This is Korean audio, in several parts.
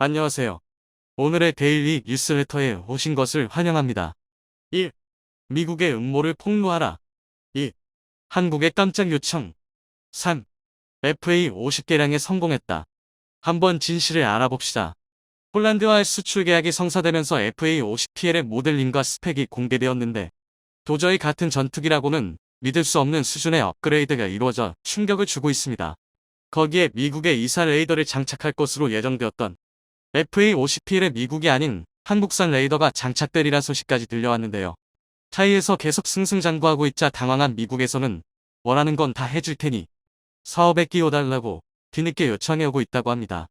안녕하세요. 오늘의 데일리 뉴스레터에 오신 것을 환영합니다. 1. 미국의 음모를 폭로하라. 2. 한국의 깜짝 요청. 3. FA 50개량에 성공했다. 한번 진실을 알아봅시다. 폴란드와의 수출 계약이 성사되면서 FA 50PL의 모델링과 스펙이 공개되었는데 도저히 같은 전투기라고는 믿을 수 없는 수준의 업그레이드가 이루어져 충격을 주고 있습니다. 거기에 미국의 이사 레이더를 장착할 것으로 예정되었던 FA-50PL에 미국이 아닌 한국산 레이더가 장착되리란 소식까지 들려왔는데요. 타이에서 계속 승승장구하고 있자 당황한 미국에서는 원하는 건 다 해줄 테니 사업에 끼워달라고 뒤늦게 요청해 오고 있다고 합니다.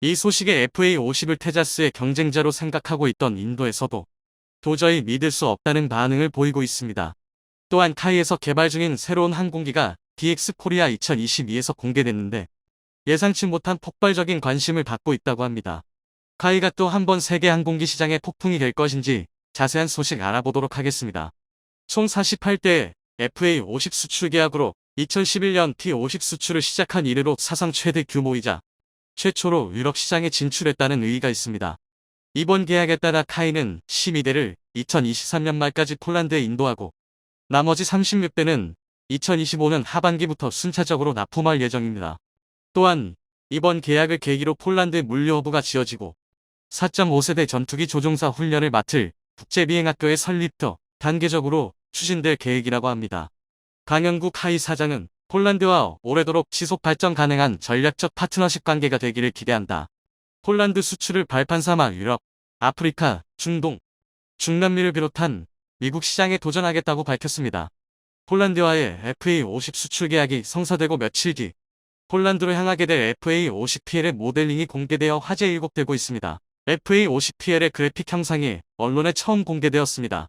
이 소식에 FA-50을 테자스의 경쟁자로 생각하고 있던 인도에서도 도저히 믿을 수 없다는 반응을 보이고 있습니다. 또한 타이에서 개발 중인 새로운 항공기가 DX 코리아 2022에서 공개됐는데 예상치 못한 폭발적인 관심을 받고 있다고 합니다. 카이가 또 한 번 세계 항공기 시장에 폭풍이 될 것인지 자세한 소식 알아보도록 하겠습니다. 총 48대의 FA-50 수출 계약으로 2011년 T-50 수출을 시작한 이래로 사상 최대 규모이자 최초로 유럽 시장에 진출했다는 의의가 있습니다. 이번 계약에 따라 카이는 12대를 2023년 말까지 폴란드에 인도하고 나머지 36대는 2025년 하반기부터 순차적으로 납품할 예정입니다. 또한 이번 계약을 계기로 폴란드 물류허브가 지어지고 4.5세대 전투기 조종사 훈련을 맡을 국제비행학교의 설립도 단계적으로 추진될 계획이라고 합니다. 강영구 카이 사장은 폴란드와 오래도록 지속 발전 가능한 전략적 파트너십 관계가 되기를 기대한다. 폴란드 수출을 발판 삼아 유럽, 아프리카, 중동, 중남미를 비롯한 미국 시장에 도전하겠다고 밝혔습니다. 폴란드와의 FA-50 수출 계약이 성사되고 며칠 뒤 폴란드로 향하게 될 FA-50PL의 모델링이 공개되어 화제에 일곡되고 있습니다. FA-50PL의 그래픽 형상이 언론에 처음 공개되었습니다.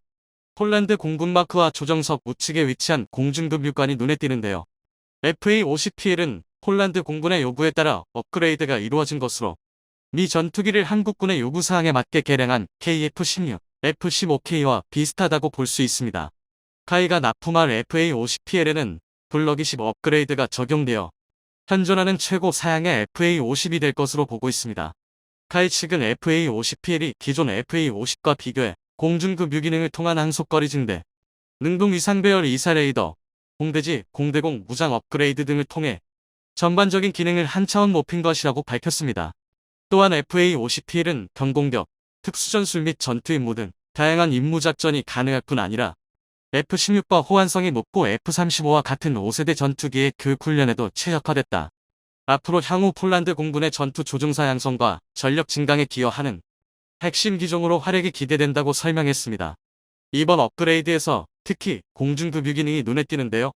폴란드 공군 마크와 조정석 우측에 위치한 공중급 유관이 눈에 띄는데요. FA-50PL은 폴란드 공군의 요구에 따라 업그레이드가 이루어진 것으로 미 전투기를 한국군의 요구사항에 맞게 개량한 KF-16, F-15K와 비슷하다고 볼 수 있습니다. 카이가 납품할 FA-50PL에는 블럭20 업그레이드가 적용되어 현존하는 최고 사양의 FA-50이 될 것으로 보고 있습니다. 카이 측은 FA-50PL이 기존 FA-50과 비교해 공중급 유기능을 통한 항속거리 증대, 능동 위상배열 이사 레이더, 공대지, 공대공 무장 업그레이드 등을 통해 전반적인 기능을 한 차원 높인 것이라고 밝혔습니다. 또한 FA-50PL은 경공격, 특수전술 및 전투 임무 등 다양한 임무작전이 가능할 뿐 아니라 F-16과 호환성이 높고 F-35와 같은 5세대 전투기의 교육훈련에도 최적화됐다. 앞으로 향후 폴란드 공군의 전투 조종사 양성과 전력 증강에 기여하는 핵심 기종으로 활약이 기대된다고 설명했습니다. 이번 업그레이드에서 특히 공중급 유기능이 눈에 띄는데요.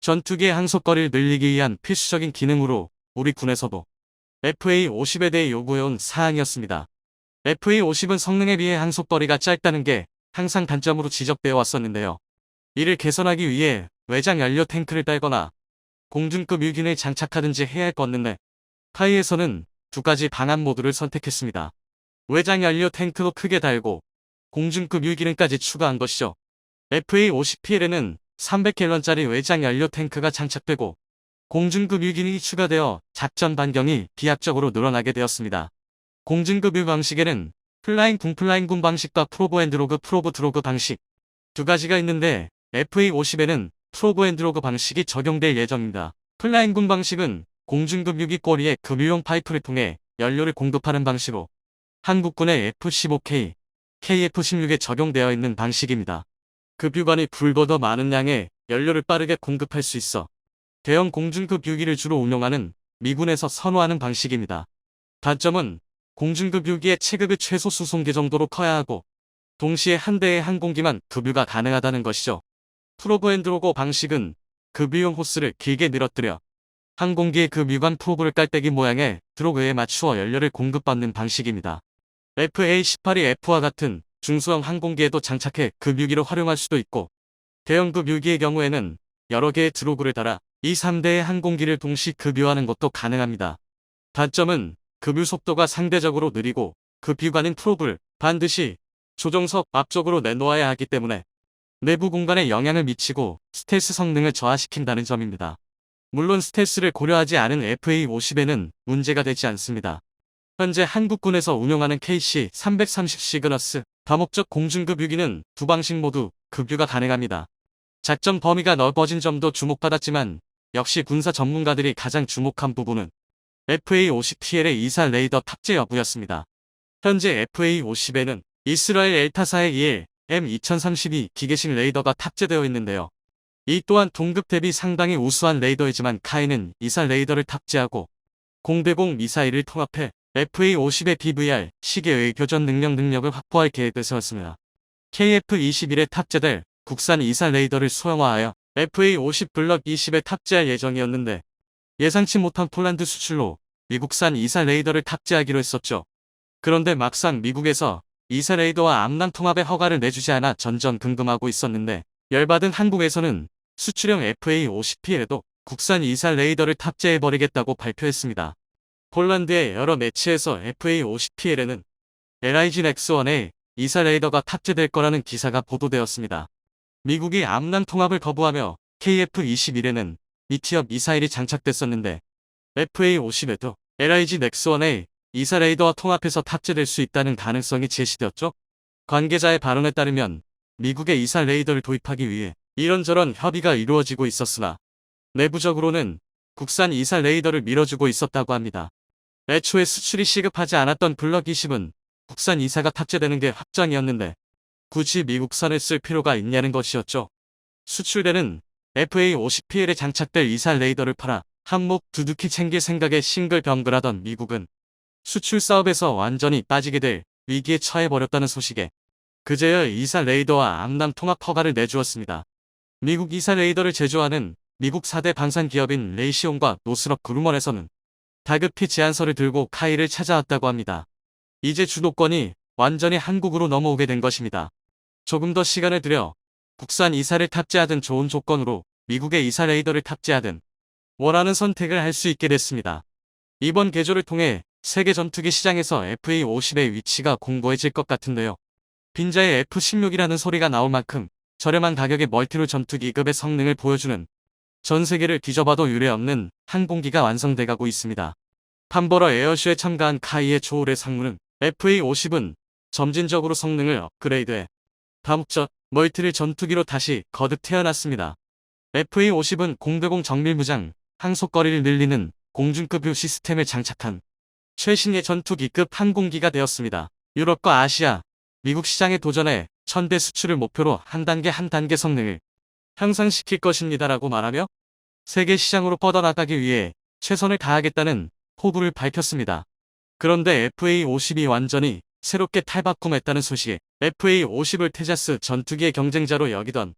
전투기의 항속거리를 늘리기 위한 필수적인 기능으로 우리 군에서도 FA-50에 대해 요구해온 사항이었습니다. FA-50은 성능에 비해 항속거리가 짧다는 게 항상 단점으로 지적되어 왔었는데요. 이를 개선하기 위해 외장 연료 탱크를 달거나 공중급 유기능을 장착하든지 해야 할 것인데 카이에서는 두 가지 방안 모두를 선택했습니다. 외장 연료 탱크도 크게 달고 공중급 유기능까지 추가한 것이죠. FA-50PL에는 300갤런짜리 외장 연료 탱크가 장착되고 공중급 유기능이 추가되어 작전 반경이 비약적으로 늘어나게 되었습니다. 공중급 유 방식에는 플라잉 군 방식과 프로브 앤 드로그 방식 두 가지가 있는데 FA-50에는 프로브 앤 드로그 방식이 적용될 예정입니다. 플라잉 군 방식은 공중급 유기 꼬리에 급유용 파이프를 통해 연료를 공급하는 방식으로 한국군의 F-15K, KF-16에 적용되어 있는 방식입니다. 급유관이 불과 더 많은 양의 연료를 빠르게 공급할 수 있어 대형 공중급 유기를 주로 운용하는 미군에서 선호하는 방식입니다. 단점은 공중급 유기의 체급이 최소 수송기 정도로 커야 하고 동시에 한 대의 항공기만 급유가 가능하다는 것이죠. 프로브 앤 드로그 방식은 급유용 호스를 길게 늘어뜨려 항공기의 급유관 프로브를 깔때기 모양의 드로그에 맞추어 연료를 공급받는 방식입니다. FA-18이 F와 같은 중소형 항공기에도 장착해 급유기로 활용할 수도 있고 대형급 유기의 경우에는 여러 개의 드로그를 달아 2, 3대의 항공기를 동시 급유하는 것도 가능합니다. 단점은 급유 속도가 상대적으로 느리고 급유관인 프로브를 반드시 조종석 앞쪽으로 내놓아야 하기 때문에 내부 공간에 영향을 미치고 스텔스 성능을 저하시킨다는 점입니다. 물론 스텔스를 고려하지 않은 FA-50에는 문제가 되지 않습니다. 현재 한국군에서 운용하는 KC-330 시그너스 다목적 공중급 유기는 두 방식 모두 급유가 가능합니다. 작전 범위가 넓어진 점도 주목받았지만 역시 군사 전문가들이 가장 주목한 부분은 FA-50TL의 이사 레이더 탑재 여부였습니다. 현재 FA-50에는 이스라엘 엘타사의 EL M2032 기계식 레이더가 탑재되어 있는데요. 이 또한 동급 대비 상당히 우수한 레이더이지만 카이는 이사 레이더를 탑재하고 공대공 미사일을 통합해 FA-50의 BVR 시계의 교전 능력을 확보할 계획을 세웠습니다. KF-21에 탑재될 국산 이사 레이더를 소형화하여 FA-50 블럭 20에 탑재할 예정이었는데 예상치 못한 폴란드 수출로 미국산 이사 레이더를 탑재하기로 했었죠. 그런데 막상 미국에서 이사 레이더와 암남 통합의 허가를 내주지 않아 전전긍긍하고 있었는데 열받은 한국에서는 수출형 FA-50P에도 국산 이사 레이더를 탑재해버리겠다고 발표했습니다. 폴란드의 여러 매체에서 FA-50PL에는 LIG 넥스1에 이사 레이더가 탑재될 거라는 기사가 보도되었습니다. 미국이 암남 통합을 거부하며 KF-21에는 미티어 미사일이 장착됐었는데 FA-50에도 LIG 넥스1에 이사 레이더와 통합해서 탑재될 수 있다는 가능성이 제시되었죠. 관계자의 발언에 따르면 미국의 이사 레이더를 도입하기 위해 이런저런 협의가 이루어지고 있었으나 내부적으로는 국산 이사 레이더를 밀어주고 있었다고 합니다. 애초에 수출이 시급하지 않았던 블럭 20은 국산 이사가 탑재되는 게 확정이었는데 굳이 미국산을 쓸 필요가 있냐는 것이었죠. 수출되는 FA-50PL에 장착될 이사 레이더를 팔아 한몫 두둑히 챙길 생각에 싱글벙글하던 미국은 수출 사업에서 완전히 빠지게 될 위기에 처해버렸다는 소식에 그제야 이사 레이더와 암남 통합 허가를 내주었습니다. 미국 이사 레이더를 제조하는 미국 4대 방산 기업인 레이시온과 노스럽 그루먼에서는 다급히 제안서를 들고 카이를 찾아왔다고 합니다. 이제 주도권이 완전히 한국으로 넘어오게 된 것입니다. 조금 더 시간을 들여 국산 이사를 탑재하든 좋은 조건으로 미국의 이사 레이더를 탑재하든 원하는 선택을 할 수 있게 됐습니다. 이번 개조를 통해 세계 전투기 시장에서 FA-50의 위치가 공고해질 것 같은데요. 빈자의 F-16이라는 소리가 나올 만큼 저렴한 가격의 멀티롤 전투기급의 성능을 보여주는 전 세계를 뒤져봐도 유례없는 항공기가 완성돼가고 있습니다. 판버러 에어쇼에 참가한 카이의 초월의 상무는 FA-50은 점진적으로 성능을 업그레이드해 다목적 멀티롤 전투기로 다시 거듭 태어났습니다. FA-50은 공대공 정밀무장, 항속거리를 늘리는 공중급 유 시스템을 장착한 최신의 전투기급 항공기가 되었습니다. 유럽과 아시아, 미국 시장에 도전해 천대 수출을 목표로 한 단계 성능을 향상시킬 것입니다라고 말하며 세계 시장으로 뻗어나가기 위해 최선을 다하겠다는 포부를 밝혔습니다. 그런데 FA-50이 완전히 새롭게 탈바꿈했다는 소식에 FA-50을 테자스 전투기의 경쟁자로 여기던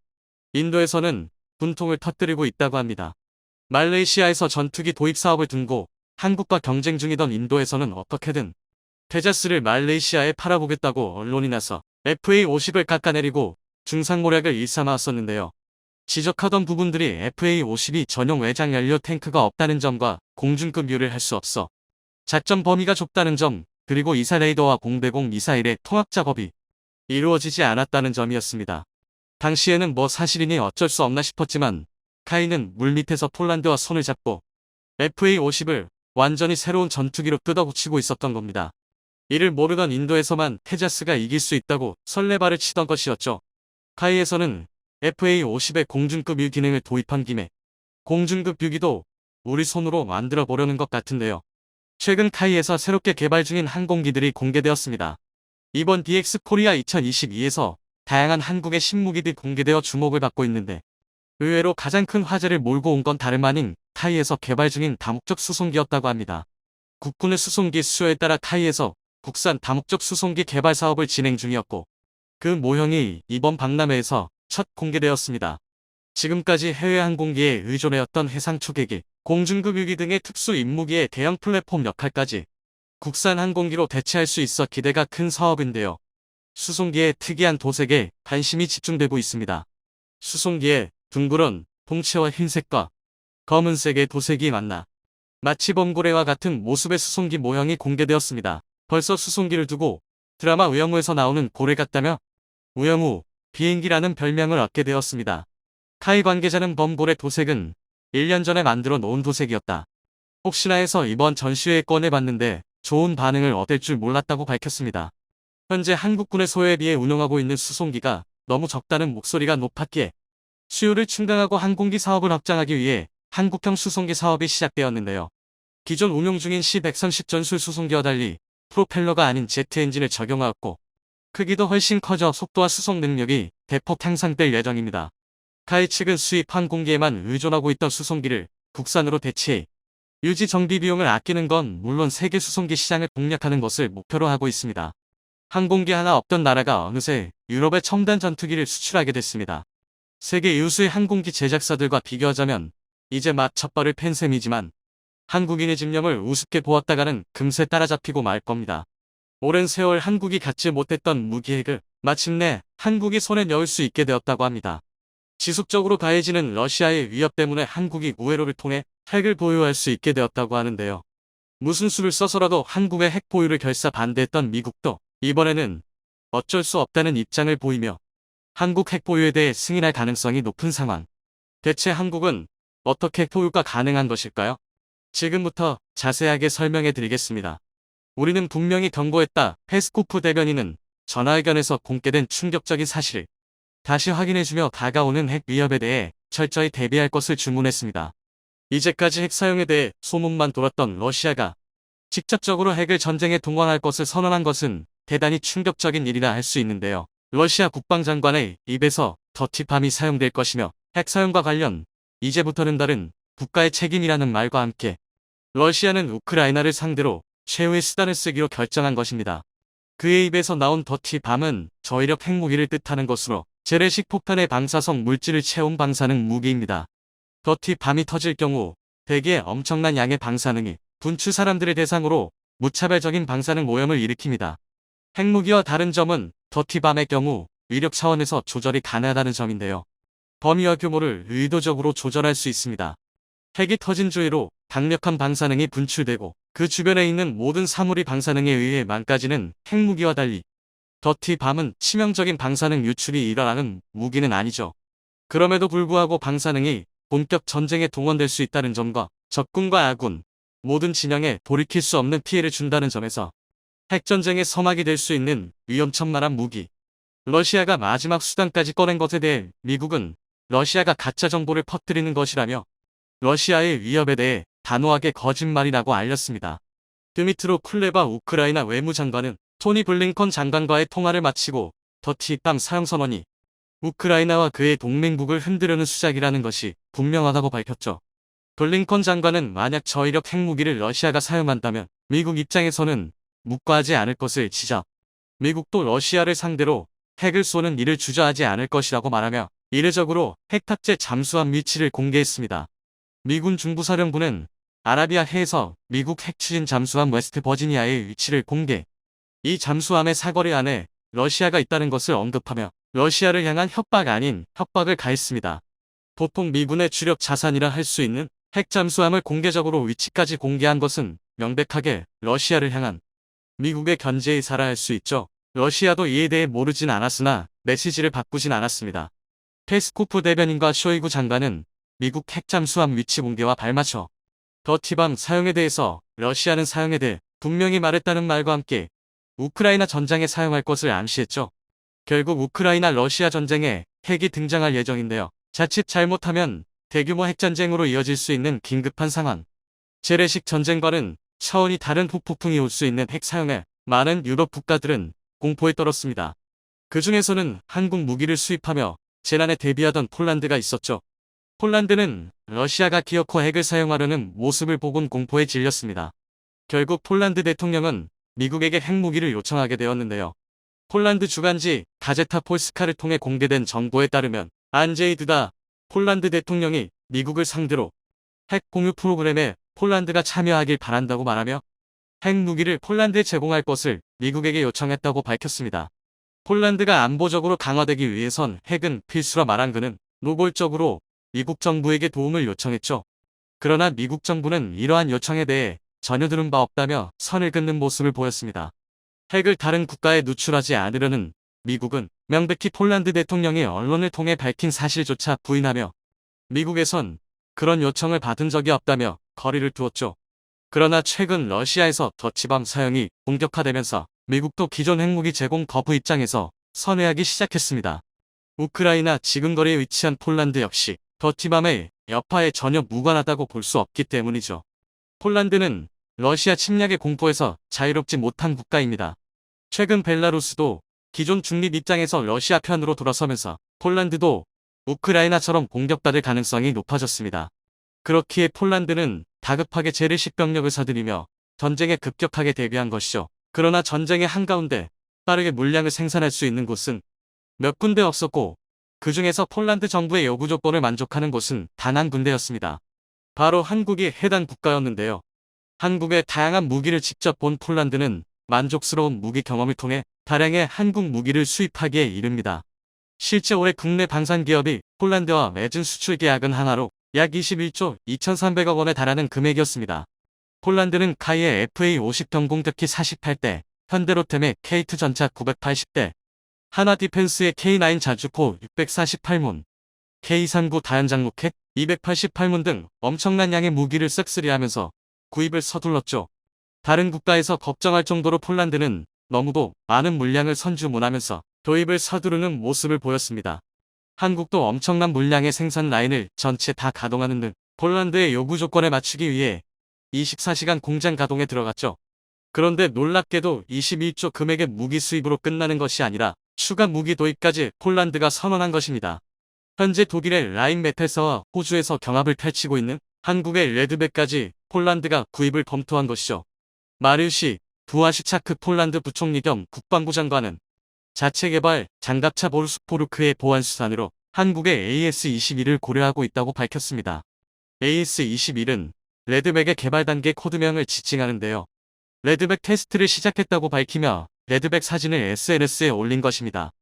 인도에서는 분통을 터뜨리고 있다고 합니다. 말레이시아에서 전투기 도입 사업을 등고 한국과 경쟁 중이던 인도에서는 어떻게든 테자스를 말레이시아에 팔아보겠다고 언론이 나서 FA-50을 깎아내리고 중상모략을 일삼았었는데요. 지적하던 부분들이 FA-50이 전용 외장 연료 탱크가 없다는 점과 공중급 유를 할 수 없어 작전 범위가 좁다는 점, 그리고 이사 레이더와 공대공 미사일의 통합 작업이 이루어지지 않았다는 점이었습니다. 당시에는 뭐 사실이니 어쩔 수 없나 싶었지만 카이는 물밑에서 폴란드와 손을 잡고 FA-50을 완전히 새로운 전투기로 뜯어고치고 있었던 겁니다. 이를 모르던 인도에서만 테자스가 이길 수 있다고 설레발을 치던 것이었죠. 카이에서는 FA-50의 공중급 유 기능을 도입한 김에 공중급 유기도 우리 손으로 만들어 보려는 것 같은데요. 최근 카이에서 새롭게 개발 중인 항공기들이 공개되었습니다. 이번 DX 코리아 2022에서 다양한 한국의 신무기들이 공개되어 주목을 받고 있는데 의외로 가장 큰 화제를 몰고 온 건 다름 아닌 카이에서 개발 중인 다목적 수송기였다고 합니다. 국군의 수송기 수요에 따라 카이에서 국산 다목적 수송기 개발 사업을 진행 중이었고 그 모형이 이번 박람회에서 첫 공개되었습니다. 지금까지 해외 항공기에 의존해왔던 해상 초계기, 공중급 유기 등의 특수 임무기의 대형 플랫폼 역할까지 국산 항공기로 대체할 수 있어 기대가 큰 사업인데요. 수송기의 특이한 도색에 관심이 집중되고 있습니다. 수송기의 둥그런 동체와 흰색과 검은색의 도색이 만나 마치 범고래와 같은 모습의 수송기 모형이 공개되었습니다. 벌써 수송기를 두고 드라마 우영우에서 나오는 고래 같다며 우영우 비행기라는 별명을 얻게 되었습니다. 카이 관계자는 범고래 도색은 1년 전에 만들어 놓은 도색이었다. 혹시나 해서 이번 전시회에 꺼내봤는데 좋은 반응을 얻을 줄 몰랐다고 밝혔습니다. 현재 한국군의 소요에 비해 운용하고 있는 수송기가 너무 적다는 목소리가 높았기에 수요를 충당하고 항공기 사업을 확장하기 위해 한국형 수송기 사업이 시작되었는데요. 기존 운용 중인 C-130 전술 수송기와 달리 프로펠러가 아닌 제트 엔진을 적용하였고 크기도 훨씬 커져 속도와 수송 능력이 대폭 향상될 예정입니다. 카이 측은 수입 항공기에만 의존하고 있던 수송기를 국산으로 대체해 유지 정비 비용을 아끼는 건 물론 세계 수송기 시장을 공략하는 것을 목표로 하고 있습니다. 항공기 하나 없던 나라가 어느새 유럽에 첨단 전투기를 수출하게 됐습니다. 세계 유수의 항공기 제작사들과 비교하자면 이제 막 첫발을 팬 셈이지만 한국인의 집념을 우습게 보았다가는 금세 따라잡히고 말 겁니다. 오랜 세월 한국이 갖지 못했던 무기핵을 마침내 한국이 손에 넣을 수 있게 되었다고 합니다. 지속적으로 가해지는 러시아의 위협 때문에 한국이 우회로를 통해 핵을 보유할 수 있게 되었다고 하는데요. 무슨 수를 써서라도 한국의 핵 보유를 결사 반대했던 미국도 이번에는 어쩔 수 없다는 입장을 보이며 한국 핵 보유에 대해 승인할 가능성이 높은 상황. 대체 한국은 어떻게 핵 보유가 가능한 것일까요? 지금부터 자세하게 설명해 드리겠습니다. 우리는 분명히 경고했다. 페스코프 대변인은 전화회견에서 공개된 충격적인 사실을 다시 확인해주며 다가오는 핵 위협에 대해 철저히 대비할 것을 주문했습니다. 이제까지 핵 사용에 대해 소문만 돌았던 러시아가 직접적으로 핵을 전쟁에 동원할 것을 선언한 것은 대단히 충격적인 일이라 할 수 있는데요. 러시아 국방장관의 입에서 더티팜이 사용될 것이며 핵 사용과 관련 이제부터는 다른 국가의 책임이라는 말과 함께 러시아는 우크라이나를 상대로 최후의 수단을 쓰기로 결정한 것입니다. 그의 입에서 나온 더티밤은 저위력 핵무기를 뜻하는 것으로 재래식 폭탄의 방사성 물질을 채운 방사능 무기입니다. 더티밤이 터질 경우 대개 엄청난 양의 방사능이 분출 사람들을 대상으로 무차별적인 방사능 오염을 일으킵니다. 핵무기와 다른 점은 더티밤의 경우 위력 차원에서 조절이 가능하다는 점인데요. 범위와 규모를 의도적으로 조절할 수 있습니다. 핵이 터진 주위로 강력한 방사능이 분출되고 그 주변에 있는 모든 사물이 방사능에 의해 망가지는 핵무기와 달리 더티밤은 치명적인 방사능 유출이 일어나는 무기는 아니죠. 그럼에도 불구하고 방사능이 본격 전쟁에 동원될 수 있다는 점과 적군과 아군, 모든 진영에 돌이킬 수 없는 피해를 준다는 점에서 핵전쟁의 서막이 될 수 있는 위험천만한 무기. 러시아가 마지막 수단까지 꺼낸 것에 대해 미국은 러시아가 가짜 정보를 퍼뜨리는 것이라며 러시아의 위협에 대해 단호하게 거짓말이라고 알렸습니다. 드미트로 쿨레바 우크라이나 외무장관은 토니 블링컨 장관과의 통화를 마치고 더티밤 사용 선언이 우크라이나와 그의 동맹국을 흔들려는 수작이라는 것이 분명하다고 밝혔죠. 블링컨 장관은 만약 저위력 핵무기를 러시아가 사용한다면 미국 입장에서는 묵과하지 않을 것을 지적. 미국도 러시아를 상대로 핵을 쏘는 일을 주저하지 않을 것이라고 말하며 이례적으로 핵 탑재 잠수함 위치를 공개했습니다. 미군 중부사령부는 아라비아 해에서 미국 핵 추진 잠수함 웨스트 버지니아의 위치를 공개. 이 잠수함의 사거리 안에 러시아가 있다는 것을 언급하며 러시아를 향한 협박 아닌 협박을 가했습니다. 보통 미군의 주력 자산이라 할 수 있는 핵 잠수함을 공개적으로 위치까지 공개한 것은 명백하게 러시아를 향한 미국의 견제 의사라 할 수 있죠. 러시아도 이에 대해 모르진 않았으나 메시지를 바꾸진 않았습니다. 페스코프 대변인과 쇼이구 장관은 미국 핵 잠수함 위치 공개와 발맞춰 더티밤 사용에 대해서 러시아는 사용에 대해 분명히 말했다는 말과 함께 우크라이나 전장에 사용할 것을 암시했죠. 결국 우크라이나 러시아 전쟁에 핵이 등장할 예정인데요. 자칫 잘못하면 대규모 핵전쟁으로 이어질 수 있는 긴급한 상황. 재래식 전쟁과는 차원이 다른 후폭풍이 올 수 있는 핵 사용에 많은 유럽 국가들은 공포에 떨었습니다. 그 중에서는 한국 무기를 수입하며 재난에 대비하던 폴란드가 있었죠. 폴란드는 러시아가 기어코 핵을 사용하려는 모습을 보곤 공포에 질렸습니다. 결국 폴란드 대통령은 미국에게 핵무기를 요청하게 되었는데요. 폴란드 주간지 가제타 폴스카를 통해 공개된 정보에 따르면 안제이 두다 폴란드 대통령이 미국을 상대로 핵 공유 프로그램에 폴란드가 참여하길 바란다고 말하며 핵무기를 폴란드에 제공할 것을 미국에게 요청했다고 밝혔습니다. 폴란드가 안보적으로 강화되기 위해선 핵은 필수라 말한 그는 노골적으로 미국 정부에게 도움을 요청했죠. 그러나 미국 정부는 이러한 요청에 대해 전혀 들은 바 없다며 선을 긋는 모습을 보였습니다. 핵을 다른 국가에 누출하지 않으려는 미국은 명백히 폴란드 대통령이 언론을 통해 밝힌 사실조차 부인하며 미국에선 그런 요청을 받은 적이 없다며 거리를 두었죠. 그러나 최근 러시아에서 더치밤 사용이 본격화되면서 미국도 기존 핵무기 제공 거부 입장에서 선회하기 시작했습니다. 우크라이나 지근거리에 위치한 폴란드 역시 더티밤의 여파에 전혀 무관하다고 볼 수 없기 때문이죠. 폴란드는 러시아 침략의 공포에서 자유롭지 못한 국가입니다. 최근 벨라루스도 기존 중립 입장에서 러시아 편으로 돌아서면서 폴란드도 우크라이나처럼 공격받을 가능성이 높아졌습니다. 그렇기에 폴란드는 다급하게 재래식 병력을 사들이며 전쟁에 급격하게 대비한 것이죠. 그러나 전쟁의 한가운데 빠르게 물량을 생산할 수 있는 곳은 몇 군데 없었고 그 중에서 폴란드 정부의 요구 조건을 만족하는 곳은 단 한 군데였습니다. 바로 한국이 해당 국가였는데요. 한국의 다양한 무기를 직접 본 폴란드는 만족스러운 무기 경험을 통해 다량의 한국 무기를 수입하기에 이릅니다. 실제 올해 국내 방산기업이 폴란드와 맺은 수출 계약은 하나로 약 21조 2,300억 원에 달하는 금액이었습니다. 폴란드는 카이의 FA-50 경공격기 48대, 현대로템의 K2 전차 980대, 하나디펜스의 K9 자주포 648문, K39 다연장 로켓 288문 등 엄청난 양의 무기를 싹쓸이하면서 구입을 서둘렀죠. 다른 국가에서 걱정할 정도로 폴란드는 너무도 많은 물량을 선주문하면서 도입을 서두르는 모습을 보였습니다. 한국도 엄청난 물량의 생산 라인을 전체 다 가동하는 등 폴란드의 요구 조건에 맞추기 위해 24시간 공장 가동에 들어갔죠. 그런데 놀랍게도 21조 금액의 무기 수입으로 끝나는 것이 아니라 추가 무기 도입까지 폴란드가 선언한 것입니다. 현재 독일의 라인메탈사와 호주에서 경합을 펼치고 있는 한국의 레드백까지 폴란드가 구입을 검토한 것이죠. 마리우시 부아시차크 폴란드 부총리 겸 국방부 장관은 자체 개발 장갑차 보르스포르크의 보안 수단으로 한국의 AS-21을 고려하고 있다고 밝혔습니다. AS-21은 레드백의 개발 단계 코드명을 지칭하는데요. 레드백 테스트를 시작했다고 밝히며 레드백 사진을 SNS에 올린 것입니다.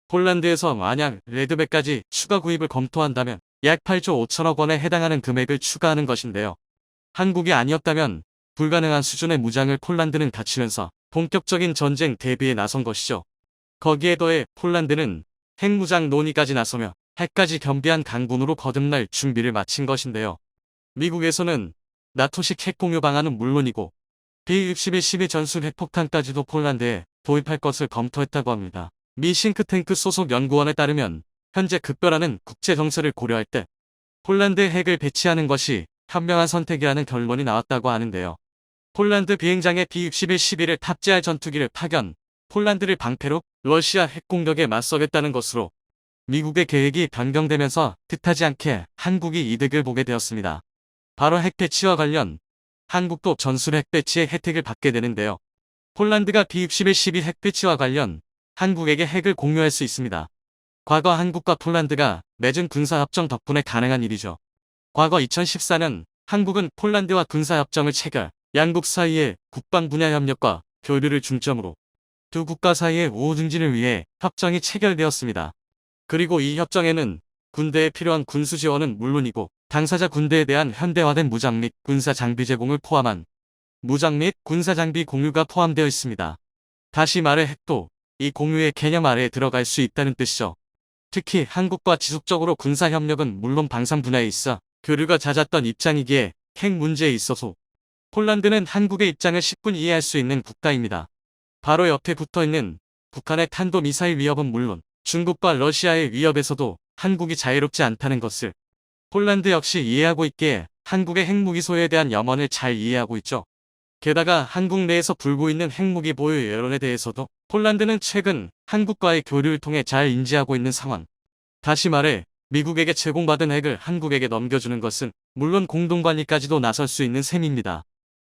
폴란드에서 만약 레드백까지 추가 구입을 검토한다면 약 8조 5천억 원에 해당하는 금액을 추가하는 것인데요. 한국이 아니었다면 불가능한 수준의 무장을 폴란드는 갖추면서 본격적인 전쟁 대비에 나선 것이죠. 거기에 더해 폴란드는 핵무장 논의까지 나서며 핵까지 겸비한 강군으로 거듭날 준비를 마친 것인데요. 미국에서는 나토식 핵 공유 방안은 물론이고 B-61 전술 핵폭탄까지도 폴란드에 도입할 것을 검토했다고 합니다. 미 싱크탱크 소속 연구원에 따르면 현재 급변하는 국제 정세를 고려할 때 폴란드에 핵을 배치하는 것이 현명한 선택이라는 결론이 나왔다고 하는데요. 폴란드 비행장에 B-61-11을 탑재할 전투기를 파견, 폴란드를 방패로 러시아 핵 공격에 맞서겠다는 것으로 미국의 계획이 변경되면서 뜻하지 않게 한국이 이득을 보게 되었습니다. 바로 핵 배치와 관련 한국도 전술 핵 배치의 혜택을 받게 되는데요. 폴란드가 B-61-12 핵 배치와 관련 한국에게 핵을 공유할 수 있습니다. 과거 한국과 폴란드가 맺은 군사협정 덕분에 가능한 일이죠. 과거 2014년 한국은 폴란드와 군사협정을 체결, 양국 사이의 국방 분야 협력과 교류를 중점으로 두 국가 사이의 우호 증진을 위해 협정이 체결되었습니다. 그리고 이 협정에는 군대에 필요한 군수 지원은 물론이고 당사자 군대에 대한 현대화된 무장 및 군사 장비 제공을 포함한 무장 및 군사 장비 공유가 포함되어 있습니다. 다시 말해 핵도 이 공유의 개념 아래에 들어갈 수 있다는 뜻이죠. 특히 한국과 지속적으로 군사 협력은 물론 방산 분야에 있어 교류가 잦았던 입장이기에 핵 문제에 있어서 폴란드는 한국의 입장을 10분 이해할 수 있는 국가입니다. 바로 옆에 붙어있는 북한의 탄도미사일 위협은 물론 중국과 러시아의 위협에서도 한국이 자유롭지 않다는 것을 폴란드 역시 이해하고 있기에 한국의 핵무기 소유에 대한 염원을 잘 이해하고 있죠. 게다가 한국 내에서 불고 있는 핵무기 보유 여론에 대해서도 폴란드는 최근 한국과의 교류를 통해 잘 인지하고 있는 상황. 다시 말해 미국에게 제공받은 핵을 한국에게 넘겨주는 것은 물론 공동관리까지도 나설 수 있는 셈입니다.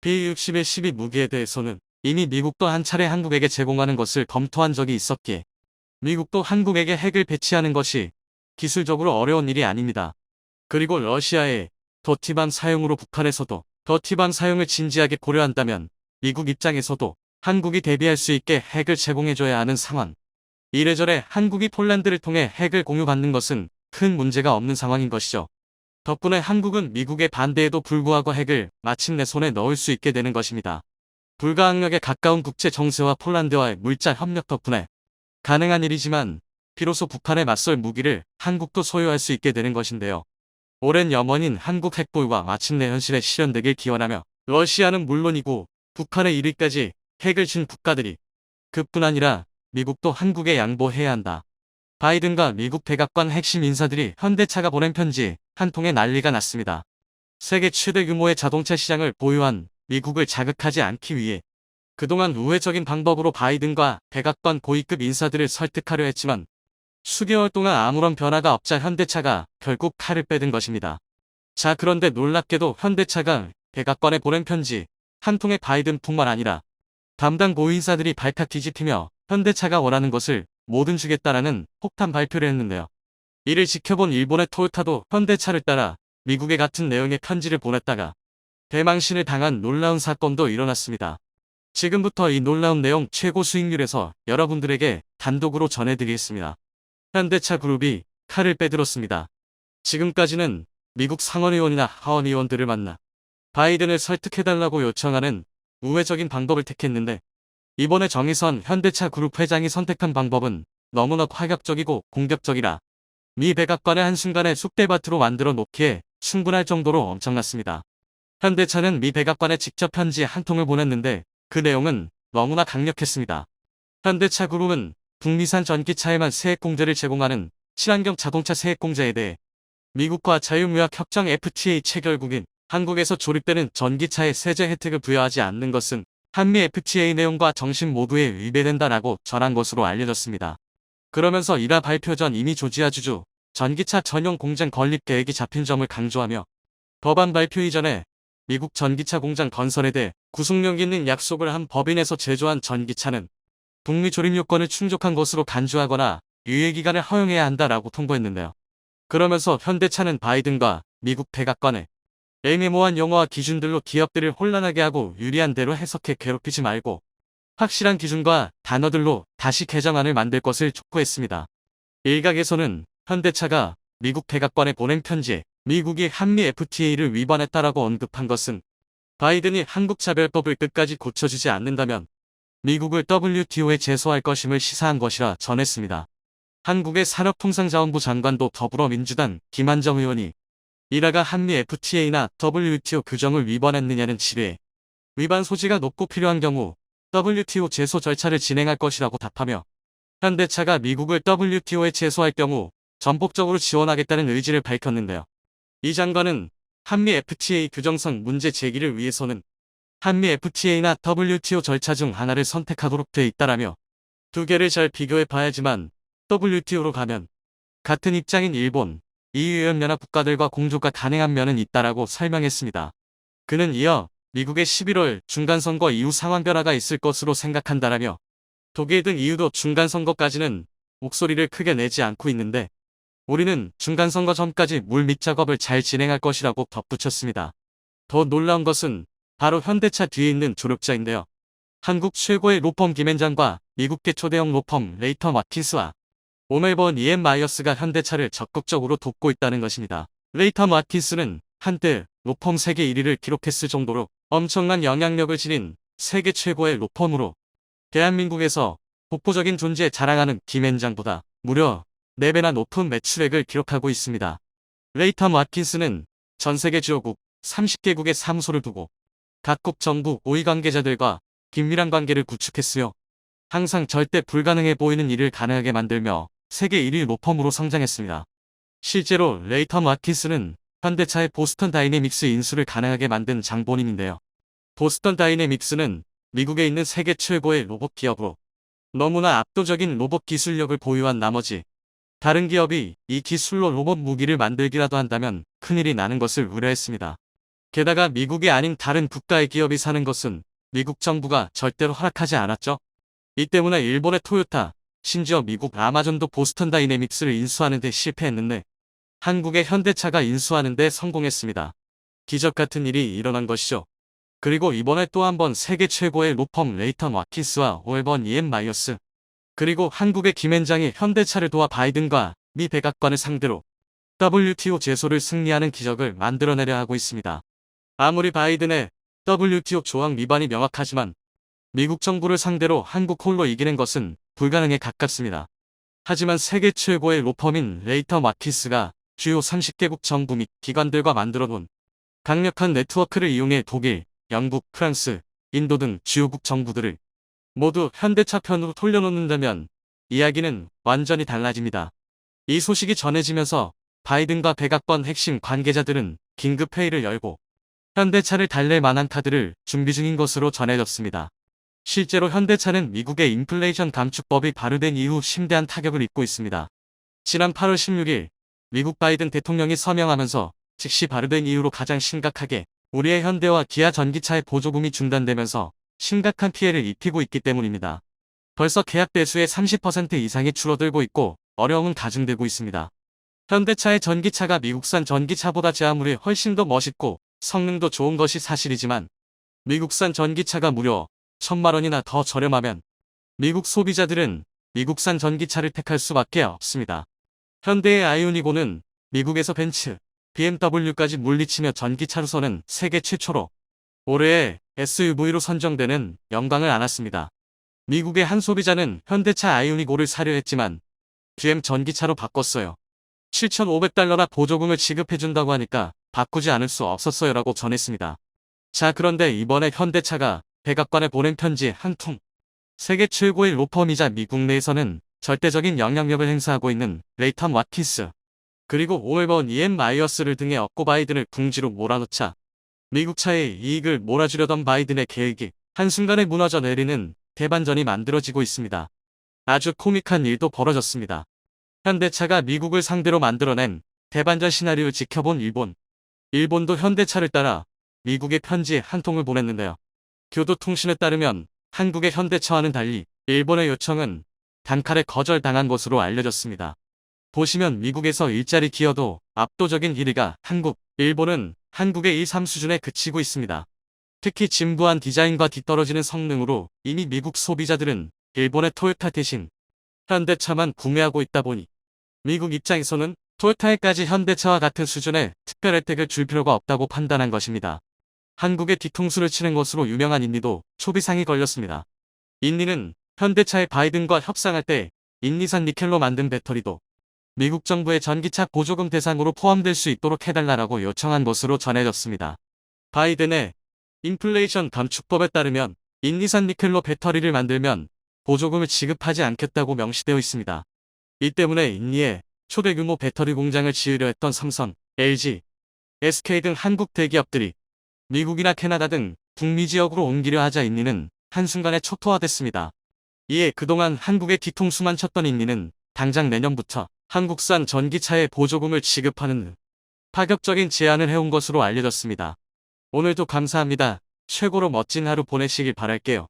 B-61-12 무기에 대해서는 이미 미국도 한 차례 한국에게 제공하는 것을 검토한 적이 있었기에 미국도 한국에게 핵을 배치하는 것이 기술적으로 어려운 일이 아닙니다. 그리고 러시아의 더티밤 사용으로 북한에서도 더티밤 사용을 진지하게 고려한다면 미국 입장에서도 한국이 대비할 수 있게 핵을 제공해줘야 하는 상황. 이래저래 한국이 폴란드를 통해 핵을 공유받는 것은 큰 문제가 없는 상황인 것이죠. 덕분에 한국은 미국의 반대에도 불구하고 핵을 마침내 손에 넣을 수 있게 되는 것입니다. 불가항력에 가까운 국제 정세와 폴란드와의 물자 협력 덕분에 가능한 일이지만 비로소 북한에 맞설 무기를 한국도 소유할 수 있게 되는 것인데요. 오랜 염원인 한국 핵보유가 마침내 현실에 실현되길 기원하며 러시아는 물론이고 북한의 1위까지 핵을 친 국가들이 그뿐 아니라 미국도 한국에 양보해야 한다. 바이든과 미국 백악관 핵심 인사들이 현대차가 보낸 편지 한 통에 난리가 났습니다. 세계 최대 규모의 자동차 시장을 보유한 미국을 자극하지 않기 위해 그동안 우회적인 방법으로 바이든과 백악관 고위급 인사들을 설득하려 했지만 수개월 동안 아무런 변화가 없자 현대차가 결국 칼을 빼든 것입니다. 자, 그런데 놀랍게도 현대차가 백악관에 보낸 편지 한 통에 바이든뿐만 아니라 담당 고위인사들이 발칵 뒤집히며 현대차가 원하는 것을 뭐든 주겠다라는 폭탄 발표를 했는데요. 이를 지켜본 일본의 토요타도 현대차를 따라 미국에 같은 내용의 편지를 보냈다가 대망신을 당한 놀라운 사건도 일어났습니다. 지금부터 이 놀라운 내용 최고 수익률에서 여러분들에게 단독으로 전해드리겠습니다. 현대차 그룹이 칼을 빼들었습니다. 지금까지는 미국 상원의원이나 하원의원들을 만나 바이든을 설득해달라고 요청하는 우회적인 방법을 택했는데 이번에 정의선 현대차 그룹 회장이 선택한 방법은 너무나 파격적이고 공격적이라 미 백악관의 한순간에 쑥대밭으로 만들어 놓기에 충분할 정도로 엄청났습니다. 현대차는 미 백악관에 직접 편지 한 통을 보냈는데 그 내용은 너무나 강력했습니다. 현대차 그룹은 북미산 전기차에만 세액공제를 제공하는 친환경 자동차 세액공제에 대해 미국과 자유무역협정 FTA 체결국인 한국에서 조립되는 전기차에 세제 혜택을 부여하지 않는 것은 한미 FTA 내용과 정신 모두에 위배된다라고 전한 것으로 알려졌습니다. 그러면서 이라 발표 전 이미 조지아주주 전기차 전용 공장 건립 계획이 잡힌 점을 강조하며 법안 발표 이전에 미국 전기차 공장 건설에 대해 구속력 있는 약속을 한 법인에서 제조한 전기차는 북미 조립 요건을 충족한 것으로 간주하거나 유예기간을 허용해야 한다라고 통보했는데요. 그러면서 현대차는 바이든과 미국 백악관에 애매모호한 용어와 기준들로 기업들을 혼란하게 하고 유리한 대로 해석해 괴롭히지 말고 확실한 기준과 단어들로 다시 개정안을 만들 것을 촉구했습니다. 일각에서는 현대차가 미국 백악관에 보낸 편지에 미국이 한미 FTA를 위반했다라고 언급한 것은 바이든이 한국차별법을 끝까지 고쳐주지 않는다면 미국을 WTO에 제소할 것임을 시사한 것이라 전했습니다. 한국의 산업통상자원부 장관도 더불어민주당 김한정 의원이 이라가 한미 FTA나 WTO 규정을 위반했느냐는 질의에 위반 소지가 높고 필요한 경우 WTO 제소 절차를 진행할 것이라고 답하며 현대차가 미국을 WTO에 제소할 경우 전폭적으로 지원하겠다는 의지를 밝혔는데요. 이 장관은 한미 FTA 규정상 문제 제기를 위해서는 한미 FTA나 WTO 절차 중 하나를 선택하도록 돼 있다라며 두 개를 잘 비교해 봐야지만 WTO로 가면 같은 입장인 일본, EU연합 국가들과 공조가 가능한 면은 있다라고 설명했습니다. 그는 이어 미국의 11월 중간선거 이후 상황 변화가 있을 것으로 생각한다라며 독일 등 EU도 중간선거까지는 목소리를 크게 내지 않고 있는데 우리는 중간선거 전까지 물밑 작업을 잘 진행할 것이라고 덧붙였습니다. 더 놀라운 것은 바로 현대차 뒤에 있는 조력자인데요. 한국 최고의 로펌 김앤장과 미국계 초대형 로펌 레이턴 와킨스와 오멜번 EM 마이어스가 현대차를 적극적으로 돕고 있다는 것입니다. 레이턴 와킨스는 한때 로펌 세계 1위를 기록했을 정도로 엄청난 영향력을 지닌 세계 최고의 로펌으로 대한민국에서 독보적인 존재 자랑하는 김앤장보다 무려 4배나 높은 매출액을 기록하고 있습니다. 레이턴 와킨스는 전세계 주요국 30개국의 사무소를 두고 각국 정부 고위 관계자들과 긴밀한 관계를 구축했으며 항상 절대 불가능해 보이는 일을 가능하게 만들며 세계 1위 로펌으로 성장했습니다. 실제로 레이턴 와킨스는 현대차의 보스턴 다이내믹스 인수를 가능하게 만든 장본인인데요. 보스턴 다이내믹스는 미국에 있는 세계 최고의 로봇 기업으로 너무나 압도적인 로봇 기술력을 보유한 나머지 다른 기업이 이 기술로 로봇 무기를 만들기라도 한다면 큰일이 나는 것을 우려했습니다. 게다가 미국이 아닌 다른 국가의 기업이 사는 것은 미국 정부가 절대로 허락하지 않았죠. 이 때문에 일본의 토요타, 심지어 미국 아마존도 보스턴 다이내믹스를 인수하는 데 실패했는데 한국의 현대차가 인수하는 데 성공했습니다. 기적 같은 일이 일어난 것이죠. 그리고 이번에 또 한 번 세계 최고의 로펌 레이턴 와킨스와 오멜번 EM 마이어스 그리고 한국의 김앤장이 현대차를 도와 바이든과 미 백악관을 상대로 WTO 제소를 승리하는 기적을 만들어내려 하고 있습니다. 아무리 바이든의 WTO 조항 위반이 명확하지만 미국 정부를 상대로 한국 홀로 이기는 것은 불가능에 가깝습니다. 하지만 세계 최고의 로펌인 레이턴 와킨스가 주요 30개국 정부 및 기관들과 만들어 놓은 강력한 네트워크를 이용해 독일, 영국, 프랑스, 인도 등 주요국 정부들을 모두 현대차 편으로 돌려놓는다면 이야기는 완전히 달라집니다. 이 소식이 전해지면서 바이든과 백악관 핵심 관계자들은 긴급 회의를 열고 현대차를 달랠 만한 카드를 준비 중인 것으로 전해졌습니다. 실제로 현대차는 미국의 인플레이션 감축법이 발효된 이후 심대한 타격을 입고 있습니다. 지난 8월 16일 미국 바이든 대통령이 서명하면서 즉시 발효된 이후로 가장 심각하게 우리의 현대와 기아 전기차의 보조금이 중단되면서 심각한 피해를 입히고 있기 때문입니다. 벌써 계약 대수의 30% 이상이 줄어들고 있고 어려움은 가중되고 있습니다. 현대차의 전기차가 미국산 전기차보다 제화물이 훨씬 더 멋있고 성능도 좋은 것이 사실이지만 미국산 전기차가 무려 1,000만 원이나 더 저렴하면 미국 소비자들은 미국산 전기차를 택할 수밖에 없습니다. 현대의 아이오닉5는 미국에서 벤츠, BMW까지 물리치며 전기차로서는 세계 최초로 올해의 SUV로 선정되는 영광을 안았습니다. 미국의 한 소비자는 현대차 아이오닉5를 사려 했지만 GM 전기차로 바꿨어요. 7,500달러나 보조금을 지급해준다고 하니까 바꾸지 않을 수 없었어요 라고 전했습니다. 자, 그런데 이번에 현대차가 백악관에 보낸 편지 한 통. 세계 최고의 로펌이자 미국 내에서는 절대적인 영향력을 행사하고 있는 레이턴 와트킨스, 그리고 오웰번 EM 마이어스를 등에 업고 바이든을 궁지로 몰아넣자 미국 차의 이익을 몰아주려던 바이든의 계획이 한순간에 무너져 내리는 대반전이 만들어지고 있습니다. 아주 코믹한 일도 벌어졌습니다. 현대차가 미국을 상대로 만들어낸 대반전 시나리오를 지켜본 일본도 현대차를 따라 미국에 편지 한 통을 보냈는데요. 교도통신에 따르면 한국의 현대차와는 달리 일본의 요청은 단칼에 거절당한 것으로 알려졌습니다. 보시면 미국에서 일자리 기여도 압도적인 1위가 한국, 일본은 한국의 2, 3 수준에 그치고 있습니다. 특히 진부한 디자인과 뒤떨어지는 성능으로 이미 미국 소비자들은 일본의 토요타 대신 현대차만 구매하고 있다 보니 미국 입장에서는 토요타에까지 현대차와 같은 수준의 특별 혜택을 줄 필요가 없다고 판단한 것입니다. 한국의 뒤통수를 치는 것으로 유명한 인니도 초비상이 걸렸습니다. 인니는 현대차의 바이든과 협상할 때 인니산 니켈로 만든 배터리도 미국 정부의 전기차 보조금 대상으로 포함될 수 있도록 해달라고 요청한 것으로 전해졌습니다. 바이든의 인플레이션 감축법에 따르면 인니산 니켈로 배터리를 만들면 보조금을 지급하지 않겠다고 명시되어 있습니다. 이 때문에 인니에 초대 규모 배터리 공장을 지으려 했던 삼성, LG, SK 등 한국 대기업들이 미국이나 캐나다 등 북미 지역으로 옮기려 하자 인니는 한순간에 초토화됐습니다. 이에 그동안 한국의 뒤통수만 쳤던 인니는 당장 내년부터 한국산 전기차에 보조금을 지급하는 파격적인 제안을 해온 것으로 알려졌습니다. 오늘도 감사합니다. 최고로 멋진 하루 보내시길 바랄게요.